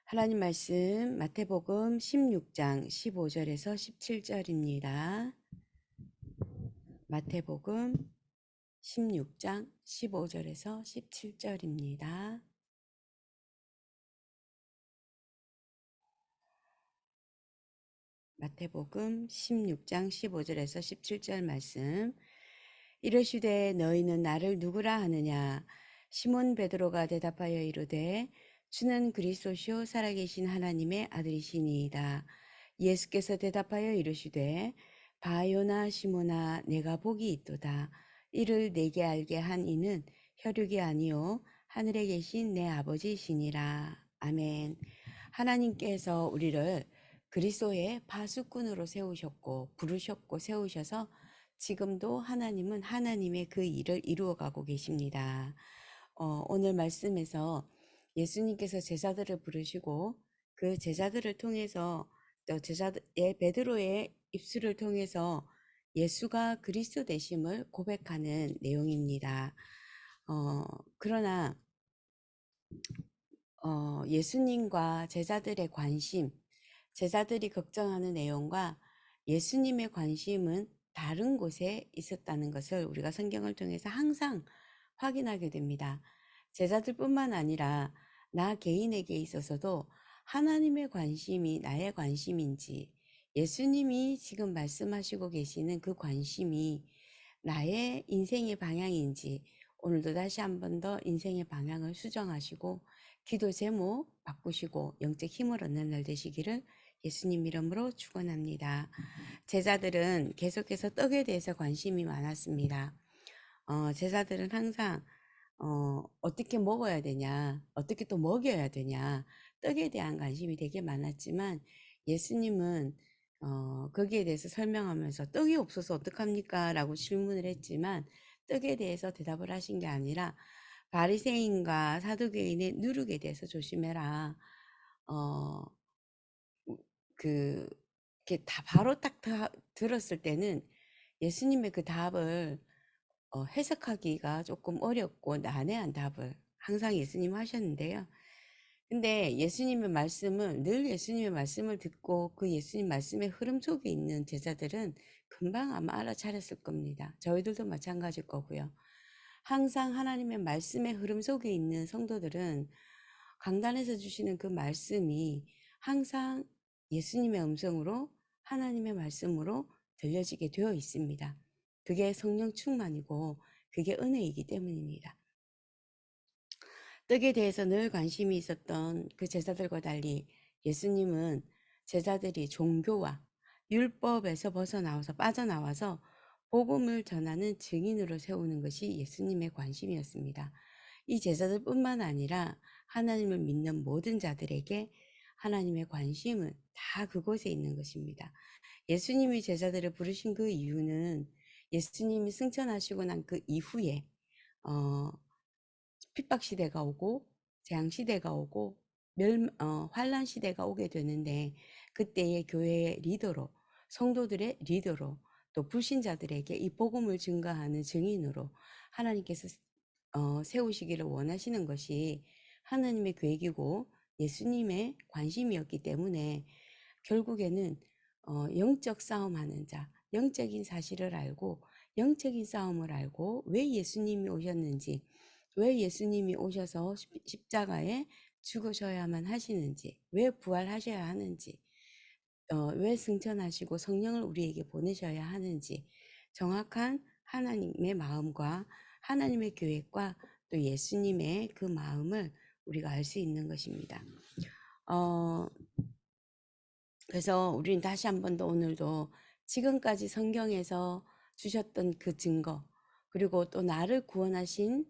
하나님 말씀 마태복음 16장 15절에서 17절입니다. 마태복음 16장 15절에서 17절입니다. 마태복음 16장 15절에서 17절 말씀. 이르시되 너희는 나를 누구라 하느냐? 시몬 베드로가 대답하여 이르되 주는 그리스도시요 살아계신 하나님의 아들이시니이다. 예수께서 대답하여 이르시되 바요나 시몬아 내가 복이 있도다. 이를 내게 알게 한 이는 혈육이 아니요 하늘에 계신 내 아버지시니라. 아멘. 하나님께서 우리를 그리스도의 파수꾼으로 세우셨고 부르셨고 세우셔서 지금도 하나님은 하나님의 그 일을 이루어가고 계십니다. 오늘 말씀에서 예수님께서 제자들을 부르시고 그 제자들을 통해서 또 제자들의 베드로의 입술을 통해서 예수가 그리스도 되심을 고백하는 내용입니다. 그러나 예수님과 제자들의 관심, 제자들이 걱정하는 내용과 예수님의 관심은 다른 곳에 있었다는 것을 우리가 성경을 통해서 항상 확인하게 됩니다. 제자들뿐만 아니라 나 개인에게 있어서도 하나님의 관심이 나의 관심인지, 예수님이 지금 말씀하시고 계시는 그 관심이 나의 인생의 방향인지 오늘도 다시 한 번 더 인생의 방향을 수정하시고 기도 제목 바꾸시고 영적 힘을 얻는 날 되시기를 예수님 이름으로 축원합니다. 제자들은 계속해서 떡에 대해서 관심이 많았습니다. 제자들은 항상 어떻게 먹어야 되냐, 어떻게 또 먹여야 되냐, 떡에 대한 관심이 되게 많았지만 예수님은 거기에 대해서 설명하면서 떡이 없어서 어떡합니까? 라고 질문을 했지만 떡에 대해서 대답을 하신 게 아니라 바리새인과 사두개인의 누룩에 대해서 조심해라. 어, 이렇게 다 바로 딱 들었을 때는 예수님의 그 답을 해석하기가 조금 어렵고 난해한 답을 항상 예수님 하셨는데요. 근데 예수님의 말씀을 늘 예수님의 말씀을 듣고 그 예수님 말씀의 흐름 속에 있는 제자들은 금방 아마 알아차렸을 겁니다. 저희들도 마찬가지일 거고요. 항상 하나님의 말씀의 흐름 속에 있는 성도들은 강단에서 주시는 그 말씀이 항상 예수님의 음성으로 하나님의 말씀으로 들려지게 되어 있습니다. 그게 성령 충만이고 그게 은혜이기 때문입니다. 떡에 대해서 늘 관심이 있었던 그 제자들과 달리 예수님은 제자들이 종교와 율법에서 벗어나와서 빠져나와서 복음을 전하는 증인으로 세우는 것이 예수님의 관심이었습니다. 이 제자들뿐만 아니라 하나님을 믿는 모든 자들에게 하나님의 관심은 다 그곳에 있는 것입니다. 예수님이 제자들을 부르신 그 이유는 예수님이 승천하시고 난 그 이후에 핍박 시대가 오고 재앙 시대가 오고 환란 시대가 오게 되는데 그때의 교회의 리더로 성도들의 리더로 또 불신자들에게 이 복음을 증거하는 증인으로 하나님께서 세우시기를 원하시는 것이 하나님의 계획이고 예수님의 관심이었기 때문에 결국에는 영적 싸움하는 자, 영적인 사실을 알고 영적인 싸움을 알고 왜 예수님이 오셨는지, 왜 예수님이 오셔서 십자가에 죽으셔야만 하시는지, 왜 부활하셔야 하는지, 왜 승천하시고 성령을 우리에게 보내셔야 하는지 정확한 하나님의 마음과 하나님의 계획과 또 예수님의 그 마음을 우리가 알 수 있는 것입니다. 그래서 우리는 다시 한 번 더 오늘도 지금까지 성경에서 주셨던 그 증거, 그리고 또 나를 구원하신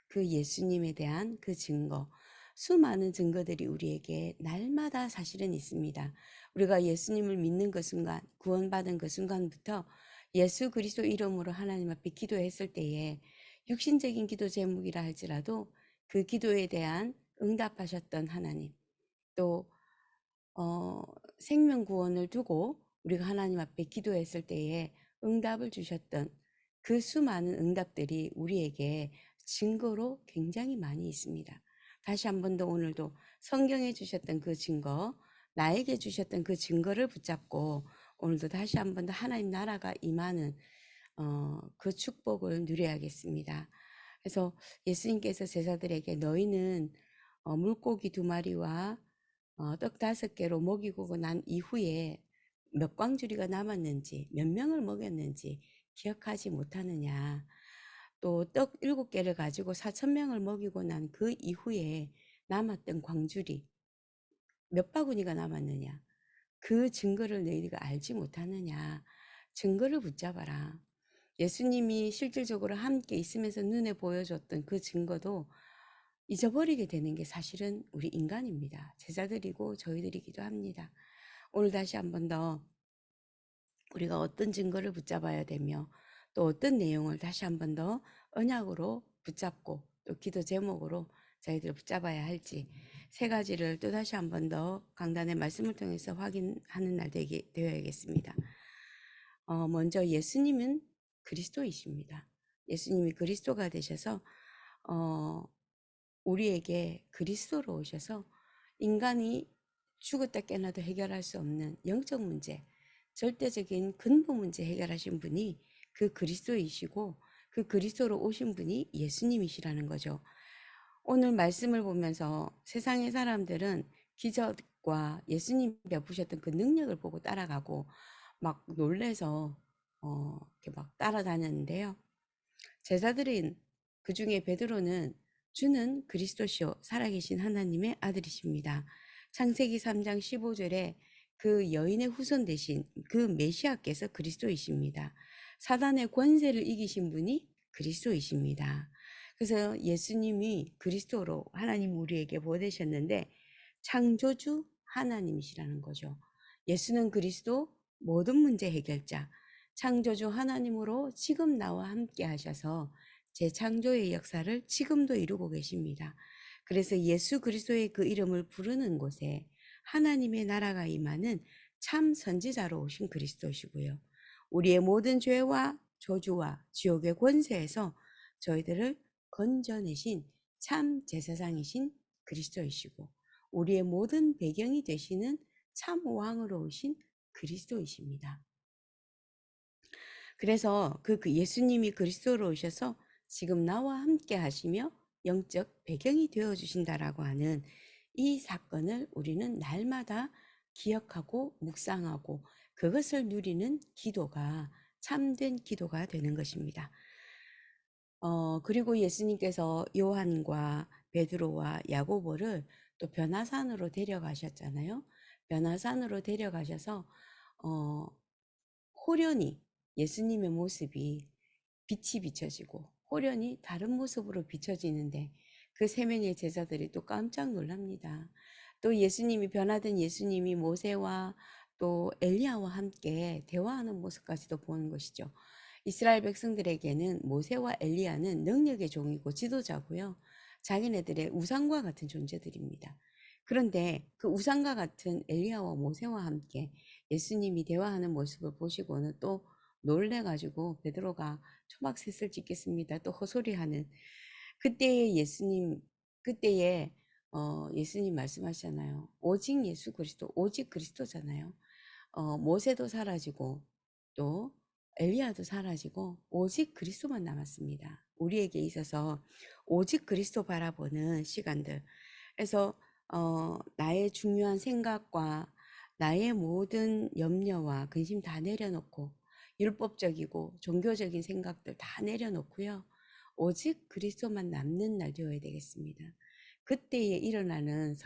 그 예수님에 대한 그 증거, 수많은 증거들이 우리에게 날마다 사실은 있습니다. 우리가 예수님을 믿는 그 순간, 구원받은 그 순간부터 예수 그리스도 이름으로 하나님 앞에 기도했을 때에 육신적인 기도 제목이라 할지라도 그 기도에 대한 응답하셨던 하나님, 또 생명 구원을 두고 우리가 하나님 앞에 기도했을 때에 응답을 주셨던 그 수많은 응답들이 우리에게 증거로 굉장히 많이 있습니다. 다시 한 번 더 오늘도 성경에 주셨던 그 증거, 나에게 주셨던 그 증거를 붙잡고 오늘도 다시 한 번 더 하나님 나라가 임하는 그 축복을 누려야겠습니다. 그래서 예수님께서 제자들에게 너희는 물고기 2마리와 떡 5개로 먹이고 난 이후에 몇 광주리가 남았는지, 몇 명을 먹였는지 기억하지 못하느냐. 또 떡 7개를 가지고 4,000명을 먹이고 난 그 이후에 남았던 광주리 몇 바구니가 남았느냐. 그 증거를 너희가 알지 못하느냐. 증거를 붙잡아라. 예수님이 실질적으로 함께 있으면서 눈에 보여줬던 그 증거도 잊어버리게 되는 게 사실은 우리 인간입니다. 제자들이고 저희들이기도 합니다. 오늘 다시 한 번 더 우리가 어떤 증거를 붙잡아야 되며 또 어떤 내용을 다시 한 번 더 언약으로 붙잡고 또 기도 제목으로 저희들 붙잡아야 할지 3가지를 또 다시 한 번 더 강단의 말씀을 통해서 확인하는 날 되어야겠습니다. 먼저 예수님은 그리스도이십니다. 예수님이 그리스도가 되셔서 우리에게 그리스도로 오셔서 인간이 죽었다 깨나도 해결할 수 없는 영적 문제, 절대적인 근본 문제 해결하신 분이 그 그리스도이시고 그 그리스도로 오신 분이 예수님이시라는 거죠. 오늘 말씀을 보면서 세상의 사람들은 기적과 예수님 베푸셨던 그 능력을 보고 따라가고 막 놀래서 이렇게 막 따라다녔는데요. 제자들은 그 중에 베드로는 주는 그리스도시요 살아계신 하나님의 아들이십니다. 창세기 3장 15절에 그 여인의 후손 되신 그 메시아께서 그리스도이십니다. 사단의 권세를 이기신 분이 그리스도이십니다. 그래서 예수님이 그리스도로 하나님 우리에게 보내셨는데 창조주 하나님이시라는 거죠. 예수는 그리스도 모든 문제 해결자, 창조주 하나님으로 지금 나와 함께 하셔서 재창조의 역사를 지금도 이루고 계십니다. 그래서 예수 그리스도의 그 이름을 부르는 곳에 하나님의 나라가 임하는 참 선지자로 오신 그리스도시고요. 우리의 모든 죄와 저주와 지옥의 권세에서 저희들을 건져내신 참 제사장이신 그리스도이시고 우리의 모든 배경이 되시는 참 왕으로 오신 그리스도이십니다. 그래서 그 예수님이 그리스도로 오셔서 지금 나와 함께 하시며 영적 배경이 되어 주신다라고 하는 이 사건을 우리는 날마다 기억하고 묵상하고 그것을 누리는 기도가 참된 기도가 되는 것입니다. 그리고 예수님께서 요한과 베드로와 야고보를 또 변화산으로 데려가셨잖아요. 변화산으로 데려가셔서 어, 호련히 예수님의 모습이 빛이 비춰지고 호련히 다른 모습으로 비춰지는데 그 3명의 제자들이 또 깜짝 놀랍니다. 또 예수님이 변화된 예수님이 모세와 또 엘리야와 함께 대화하는 모습까지도 보는 것이죠. 이스라엘 백성들에게는 모세와 엘리야는 능력의 종이고 지도자고요. 자기네들의 우상과 같은 존재들입니다. 그런데 그 우상과 같은 엘리야와 모세와 함께 예수님이 대화하는 모습을 보시고는 또 놀래가지고 베드로가 초막셋을 짓겠습니다. 또 헛소리하는 그때의 그때에 예수님 말씀하시잖아요. 오직 예수 그리스도, 오직 그리스도잖아요. 모세도 사라지고 또 엘리야도 사라지고 오직 그리스도만 남았습니다. 우리에게 있어서 오직 그리스도 바라보는 시간들. 그래서 나의 중요한 생각과 나의 모든 염려와 근심 다 내려놓고 율법적이고 종교적인 생각들 다 내려놓고요. 오직 그리스도만 남는 날 되어야 되겠습니다. 그때에 일어나는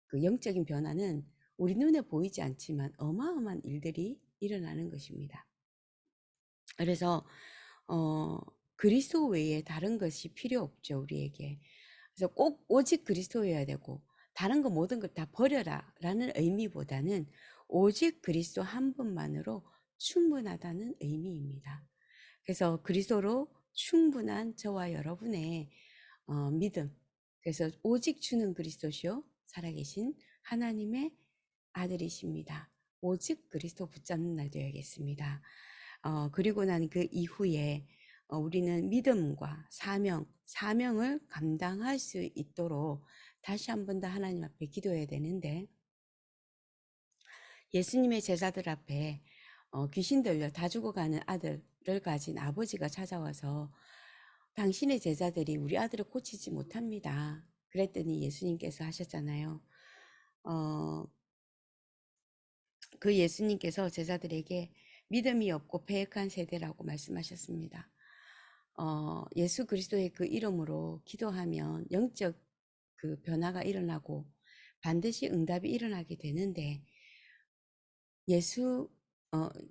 그 영적인 변화는 우리 눈에 보이지 않지만 어마어마한 일들이 일어나는 것입니다. 그래서 그리스도 외에 다른 것이 필요 없죠, 우리에게. 그래서 꼭 오직 그리스도여야 되고 다른 거 모든 걸 다 버려라 라는 의미보다는 오직 그리스도 한 분만으로 충분하다는 의미입니다. 그래서 그리스도로 충분한 저와 여러분의 믿음, 그래서 오직 주는 그리스도시요 살아계신 하나님의 아들이십니다. 오직 그리스도 붙잡는 날 되어야겠습니다. 그리고 난 그 이후에 우리는 믿음과 사명을 감당할 수 있도록 다시 한 번 더 하나님 앞에 기도해야 되는데, 예수님의 제자들 앞에 귀신 들려 다 죽어가는 아들을 가진 아버지가 찾아와서 당신의 제자들이 우리 아들을 고치지 못합니다. 그랬더니 예수님께서 하셨잖아요. 어, 그 예수님께서 제자들에게 믿음이 없고 패역한 세대라고 말씀하셨습니다. 예수 그리스도의 그 이름으로 기도하면 영적 그 변화가 일어나고 반드시 응답이 일어나게 되는데,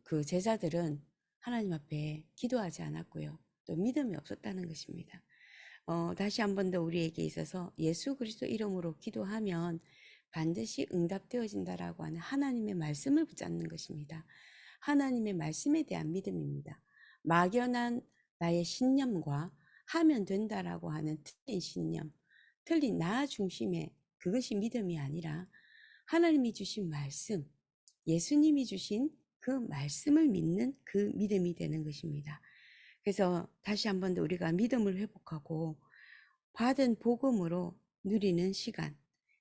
그 제자들은 하나님 앞에 기도하지 않았고요. 또 믿음이 없었다는 것입니다. 다시 한 번 더 우리에게 있어서 예수 그리스도 이름으로 기도하면 반드시 응답되어진다라고 하는 하나님의 말씀을 붙잡는 것입니다. 하나님의 말씀에 대한 믿음입니다. 막연한 나의 신념과 하면 된다라고 하는 틀린 신념, 틀린 나 중심의 그것이 믿음이 아니라 하나님이 주신 말씀, 예수님이 주신 그 말씀을 믿는 그 믿음이 되는 것입니다. 그래서 다시 한 번 더 우리가 믿음을 회복하고 받은 복음으로 누리는 시간,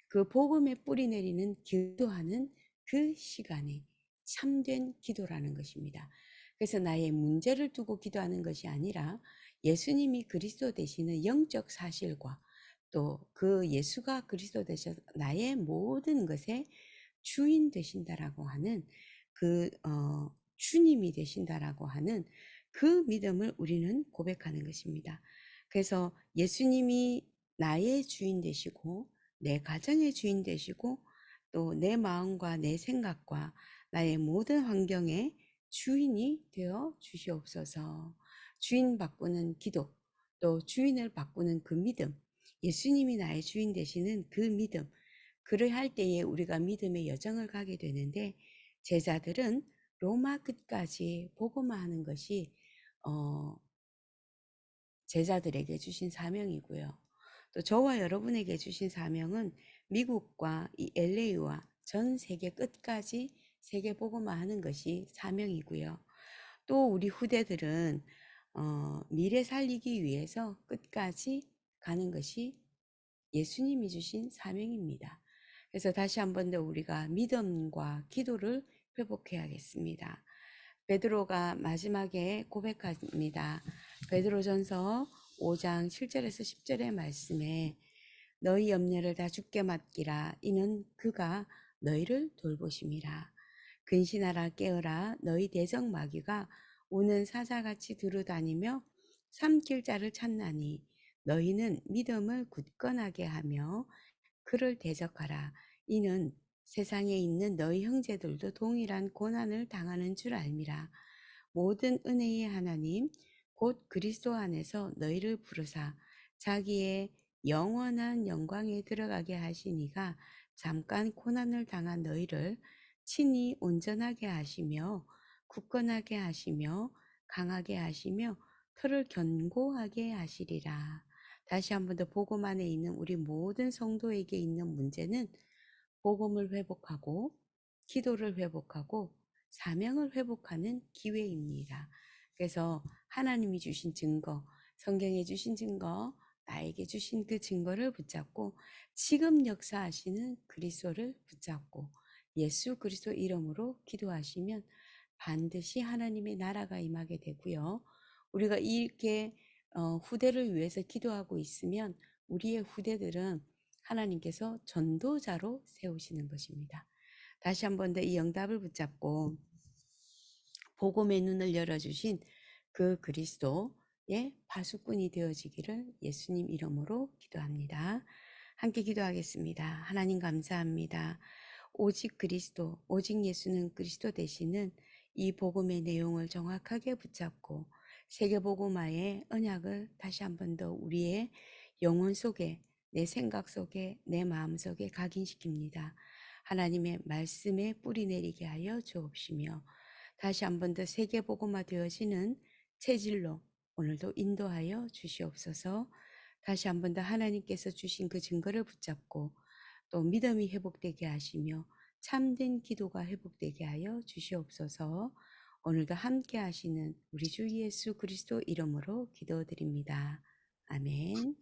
그 복음의 뿌리 내리는 기도하는 그 시간이 참된 기도라는 것입니다. 그래서 나의 문제를 두고 기도하는 것이 아니라 예수님이 그리스도 되시는 영적 사실과 또 그 예수가 그리스도 되셔서 나의 모든 것의 주인 되신다라고 하는 주님이 되신다라고 하는 그 믿음을 우리는 고백하는 것입니다. 그래서 예수님이 나의 주인 되시고 내 가정의 주인 되시고 또 내 마음과 내 생각과 나의 모든 환경의 주인이 되어 주시옵소서. 주인 바꾸는 기도, 또 주인을 바꾸는 그 믿음, 예수님이 나의 주인 되시는 그 믿음, 그러할 때에 우리가 믿음의 여정을 가게 되는데, 제자들은 로마 끝까지 복음화하는 것이 제자들에게 주신 사명이고요. 또 저와 여러분에게 주신 사명은 미국과 이 LA와 전 세계 끝까지 세계 복음화하는 것이 사명이고요. 또 우리 후대들은 미래 살리기 위해서 끝까지 가는 것이 예수님이 주신 사명입니다. 그래서 다시 한 번 더 우리가 믿음과 기도를 회복해야겠습니다. 베드로가 마지막에 고백합니다. 베드로전서 5장 7절에서 10절의 말씀에 너희 염려를 다 주께 맡기라. 이는 그가 너희를 돌보심이라. 근신하라 깨어라. 너희 대적 마귀가 우는 사자같이 두루다니며 삼킬 자를 찾나니 너희는 믿음을 굳건하게 하며 그를 대적하라. 이는 세상에 있는 너희 형제들도 동일한 고난을 당하는 줄 알미라. 모든 은혜의 하나님 곧 그리스도 안에서 너희를 부르사 자기의 영원한 영광에 들어가게 하시니가 잠깐 고난을 당한 너희를 친히 온전하게 하시며 굳건하게 하시며 강하게 하시며 털을 견고하게 하시리라. 다시 한 번 더 복음 안에 있는 우리 모든 성도에게 있는 문제는 복음을 회복하고 기도를 회복하고 사명을 회복하는 기회입니다. 그래서 하나님이 주신 증거, 성경에 주신 증거, 나에게 주신 그 증거를 붙잡고 지금 역사하시는 그리스도를 붙잡고 예수 그리스도 이름으로 기도하시면 반드시 하나님의 나라가 임하게 되고요. 우리가 이렇게 후대를 위해서 기도하고 있으면 우리의 후대들은 하나님께서 전도자로 세우시는 것입니다. 다시 한 번 더 이 영답을 붙잡고 복음의 눈을 열어주신 그 그리스도의 파수꾼이 되어지기를 예수님 이름으로 기도합니다. 함께 기도하겠습니다. 하나님 감사합니다. 오직 그리스도, 오직 예수는 그리스도 되시는 이 복음의 내용을 정확하게 붙잡고 세계복음화의 언약을 다시 한 번 더 우리의 영혼 속에, 내 생각 속에, 내 마음 속에 각인시킵니다. 하나님의 말씀에 뿌리 내리게 하여 주옵시며 다시 한 번 더 세계복음화 되어지는 체질로 오늘도 인도하여 주시옵소서. 다시 한 번 더 하나님께서 주신 그 증거를 붙잡고 또 믿음이 회복되게 하시며 참된 기도가 회복되게 하여 주시옵소서. 오늘도 함께 하시는 우리 주 예수 그리스도 이름으로 기도드립니다. 아멘.